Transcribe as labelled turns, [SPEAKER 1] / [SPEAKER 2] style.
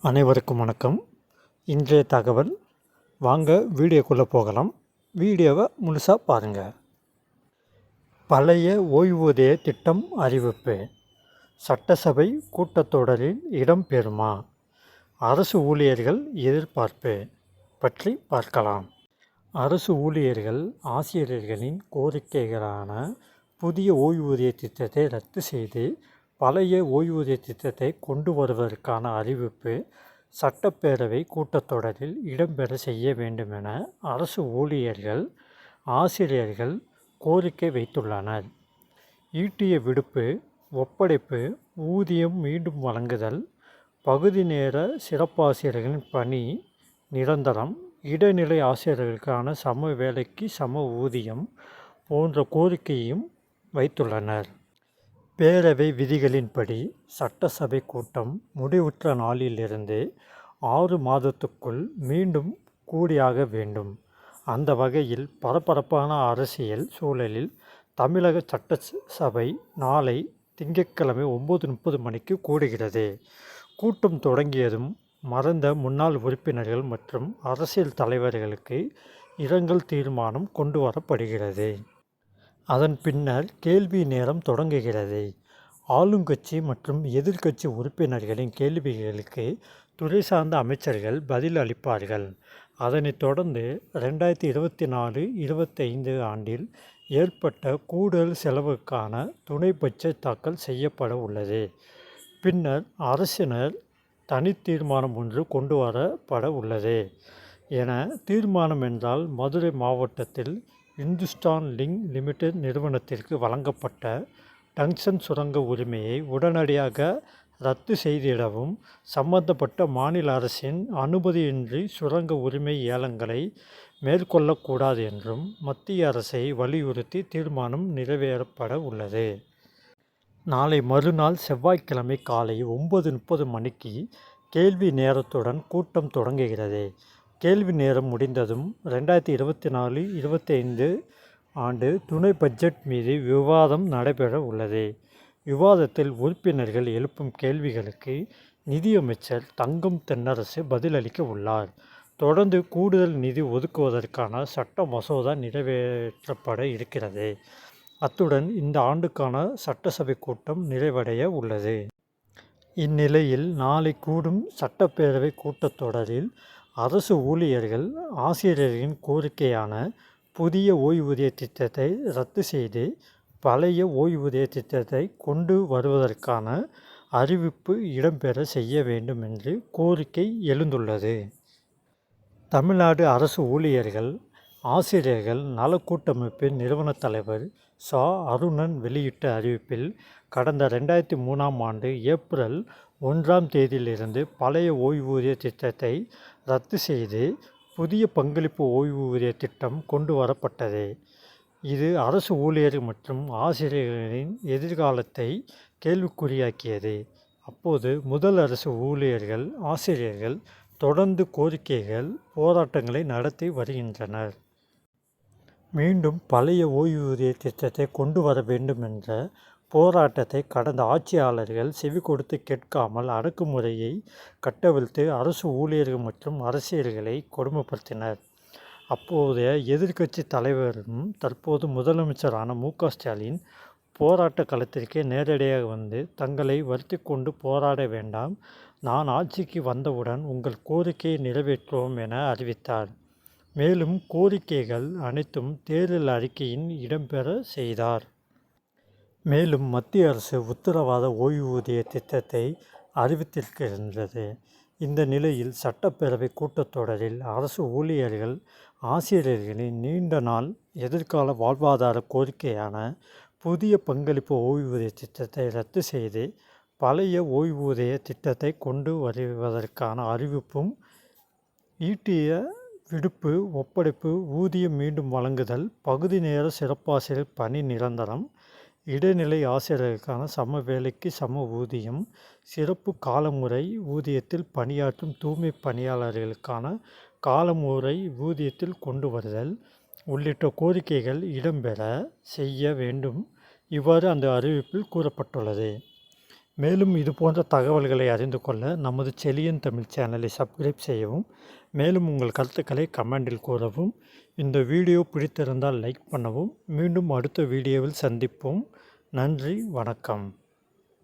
[SPEAKER 1] அனைவருக்கும் வணக்கம். இன்றைய தகவல், வாங்க வீடியோக்குள்ளே போகலாம். வீடியோவை முழுசாக பாருங்கள். பழைய ஓய்வூதிய திட்டம் அறிவிப்பு. சட்டசபை கூட்டத்தொடரில் இடம்பெறுமா? அரசு ஊழியர்கள் எதிர்பார்ப்பு பற்றி பார்க்கலாம். அரசு ஊழியர்கள் ஆசிரியர்களின் கோரிக்கைகளான புதிய ஓய்வூதிய திட்டத்தை ரத்து செய்து பழைய ஓய்வூதிய திட்டத்தை கொண்டு வருவதற்கான அறிவிப்பு சட்டப்பேரவை கூட்டத்தொடரில் இடம்பெற செய்ய வேண்டுமென அரசு ஊழியர்கள் ஆசிரியர்கள் கோரிக்கை வைத்துள்ளனர். ஈட்டிய விடுப்பு, ஒப்படைப்பு, ஊதியம் மீண்டும் வழங்குதல், பகுதி நேர சிறப்பாசிரியர்களின் பணி நிரந்தரம், இடைநிலை ஆசிரியர்களுக்கான சம வேலைக்கு சம ஊதியம் போன்ற கோரிக்கையும் வைத்துள்ளனர். பேரவை விதிகளின்படி சட்டசபை கூட்டம் முடிவுற்ற நாளிலிருந்து 6 மாதத்துக்குள் மீண்டும் கூடியாக வேண்டும். அந்த வகையில் பரபரப்பான அரசியல் சூழலில் தமிழக சட்டசபை நாளை திங்கட்கிழமை 9:30 மணிக்கு கூடுகிறது. கூட்டம் தொடங்கியதும் மறைந்த முன்னாள் உறுப்பினர்கள் மற்றும் அரசியல் தலைவர்களுக்கு இரங்கல் தீர்மானம் கொண்டு வரப்படுகிறது. அதன் பின்னர் கேள்வி நேரம் தொடங்குகிறது. ஆளுங்கட்சி மற்றும் எதிர்க்கட்சி உறுப்பினர்களின் கேள்விகளுக்கு துறை சார்ந்த அமைச்சர்கள் பதில் அளிப்பார்கள். அதனைத் தொடர்ந்து 2024-25 ஆண்டில் ஏற்பட்ட கூடுதல் செலவுக்கான துணை பட்ஜெட் தாக்கல் செய்யப்பட உள்ளது. பின்னர் அரசினர் தனி தீர்மானம் ஒன்று கொண்டு வரப்பட உள்ளது. என தீர்மானம் என்றால், மதுரை மாவட்டத்தில் இந்துஸ்தான் லிங்க் லிமிடெட் நிறுவனத்திற்கு வழங்கப்பட்ட டங்ஸ்டன் சுரங்க உரிமையை உடனடியாக ரத்து செய்திடவும், சம்பந்தப்பட்ட மாநில அரசின் அனுமதியின்றி சுரங்க உரிமை ஏலங்களை மேற்கொள்ளக்கூடாது என்றும் மத்திய அரசை வலியுறுத்தி தீர்மானம் நிறைவேற்றப்பட உள்ளது. நாளை மறுநாள் செவ்வாய்க்கிழமை காலை 9:30 மணிக்கு கேள்வி நேரத்துடன் கூட்டம் தொடங்குகிறது. கேள்வி நேரம் முடிந்ததும் 2024-25 ஆண்டு துணை பட்ஜெட் மீது விவாதம் நடைபெற உள்ளது. விவாதத்தில் உறுப்பினர்கள் எழுப்பும் கேள்விகளுக்கு நிதியமைச்சர் தங்கம் தென்னரசு பதிலளிக்க உள்ளார். தொடர்ந்து கூடுதல் நிதி ஒதுக்குவதற்கான சட்ட மசோதா நிறைவேற்றப்பட இருக்கிறது. அத்துடன் இந்த ஆண்டுக்கான சட்டசபை கூட்டம் நிறைவடைய உள்ளது. இந்நிலையில் நாளை கூடும் சட்டப்பேரவை கூட்டத்தொடரில் அரசு ஊழியர்கள் ஆசிரியர்களின் கோரிக்கையான புதிய ஓய்வூதிய திட்டத்தை ரத்து செய்து பழைய ஓய்வூதிய திட்டத்தை கொண்டு வருவதற்கான அறிவிப்பு இடம்பெற செய்ய வேண்டும் என்று கோரிக்கை எழுந்துள்ளது. தமிழ்நாடு அரசு ஊழியர்கள் ஆசிரியர்கள் நல கூட்டமைப்பின் நிறுவன தலைவர் ச. அருணன் வெளியிட்ட அறிவிப்பில், கடந்த 2003 ஆண்டு ஏப்ரல் 1ஆம் தேதியிலிருந்து பழைய ஓய்வூதிய திட்டத்தை ரத்து செய்து புதிய பங்களிப்பு ஓய்வூதிய திட்டம் கொண்டு வரப்பட்டது. இது அரசு ஊழியர்கள் மற்றும் ஆசிரியர்களின் எதிர்காலத்தை கேள்விக்குறியாக்கியது. அப்போது முதல் அரசு ஊழியர்கள் ஆசிரியர்கள் தொடர்ந்து கோரிக்கைகள் போராட்டங்களை நடத்தி வருகின்றனர். மீண்டும் பழைய ஓய்வூதிய திட்டத்தை கொண்டு வர வேண்டும் என்ற போராட்டத்தை கடந்த ஆட்சியாளர்கள் செவி கொடுத்து கேட்காமல் அடக்குமுறையை கட்டவிழ்த்து அரசு ஊழியர்கள் மற்றும் அரசியல்களை கொடுமைப்படுத்தினர். அப்போதைய எதிர்க்கட்சி தலைவரும் தற்போது முதலமைச்சரான மு.க. ஸ்டாலின் போராட்ட களத்திற்கே நேரடியாக வந்து, தங்களை வருத்தி கொண்டு போராட வேண்டாம், நான் ஆட்சிக்கு வந்தவுடன் உங்கள் கோரிக்கையை நிறைவேற்றுவோம் என அறிவித்தார். மேலும் கோரிக்கைகள் அனைத்தும் தேர்தல் அறிக்கையின் இடம்பெற செய்தார். மேலும் மத்திய அரசு உத்தரவாத ஓய்வூதிய திட்டத்தை அறிவித்திருக்கின்றது. இந்த நிலையில் சட்டப்பேரவை கூட்டத்தொடரில் அரசு ஊழியர்கள் ஆசிரியர்களின் நீண்ட நாள் எதிர்கால வாழ்வாதார கோரிக்கையான புதிய பங்களிப்பு ஓய்வூதிய திட்டத்தை ரத்து செய்து பழைய ஓய்வூதிய திட்டத்தை கொண்டு வருவதற்கான அறிவிப்பும், ஈட்டிய விடுப்பு, ஒப்படைப்பு, ஊதியம் மீண்டும் வழங்குதல், பகுதி நேர சிறப்பாசிரியர் பணி நிரந்தரம், இடைநிலை ஆசிரியர்களுக்கான சம வேலைக்கு சம ஊதியம், சிறப்பு காலமுறை ஊதியத்தில் பணியாற்றும் தூய்மை பணியாளர்களுக்கான காலமுறை ஊதியத்தில் கொண்டு வருதல் உள்ளிட்ட கோரிக்கைகள் இடம்பெற செய்ய வேண்டும். இவ்வாறு அந்த அறிவிப்பில் கூறப்பட்டுள்ளது. மேலும் இது போன்ற தகவல்களை அறிந்து கொள்ள நமது செழியன் தமிழ் சேனலை சப்ஸ்கிரைப் செய்யவும், மேலும் உங்கள் கருத்துக்களை கமெண்டில் கூறவும். இந்த வீடியோ பிடித்திருந்தால் லைக் பண்ணவும். மீண்டும் அடுத்த வீடியோவில் சந்திப்போம். நன்றி, வணக்கம்.